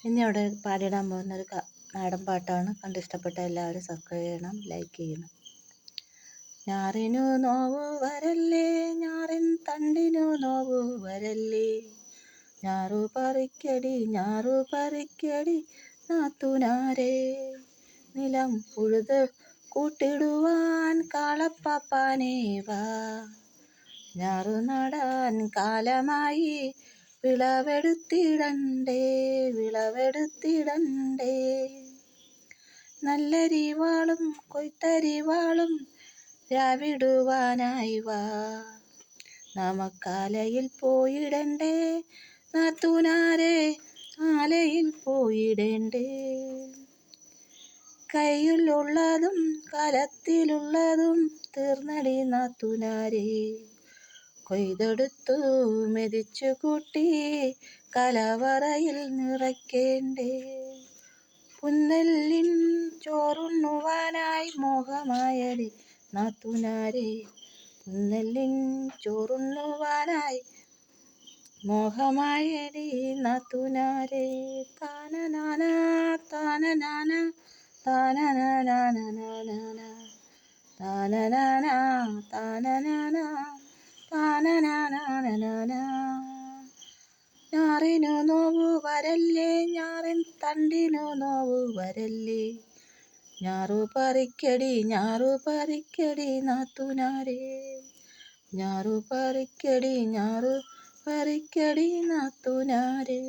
ഇനി അവിടെ പാടിയിടാൻ പോകുന്നൊരു നാടൻ പാട്ടാണ്. കണ്ടിഷ്ടപ്പെട്ട എല്ലാവരും സബ്സ്ക്രൈബ് ചെയ്യണം, ലൈക്ക് ചെയ്യണം. ഞാറിനു നോവു വരല്ലേ, ഞാറിൻ തണ്ടിനു നോവു വരല്ലേ, ഞാറു പറിക്കടി നാത്തുനാരേ, നിലം ഉഴുത് കൂട്ടിടുവാൻ കാളപ്പാപ്പാനേ വാ, ഞാറു നടാൻ കാലമായി വിളവെടുത്തിടണ്ടേ. നല്ലരിവാളും കൊയ്ത്തരിവാളും രാവിടുവാനായി വാ, നമുക്കാലയിൽ പോയിടണ്ടേ നാത്തുനാരേ, ആലയിൽ പോയിടണ്ടേ. കയ്യിലുള്ളതും കലത്തിലുള്ളതും തീർന്നടി നാത്തുനാരേ, കൊയ്തെടുത്തു മെതിച്ചു കൂട്ടി കലവറയിൽ നിറയ്ക്കേണ്ടേ. പുന്നെല്ലിൻ ചോറുണ്ണുവാനായി മോഹമായടി നാത്തുനാരേ, പുന്നെല്ലിൻ ചോറുണ്ണുവാനായി മോഹമായടി നാത്തുനാരേ. താനനാന താനനാന താനനാനാനാനാന താനനാന താനനാന താനനാനാനാന. ഞാറിനു നോവു വരല്ലേ, ഞാറിൻ തണ്ടിനു നോവു വരല്ലേ, ഞാറു പറിക്കടി നാത്തുനാരേ, ഞാറു പറിക്കടി നാത്തുനാരേ.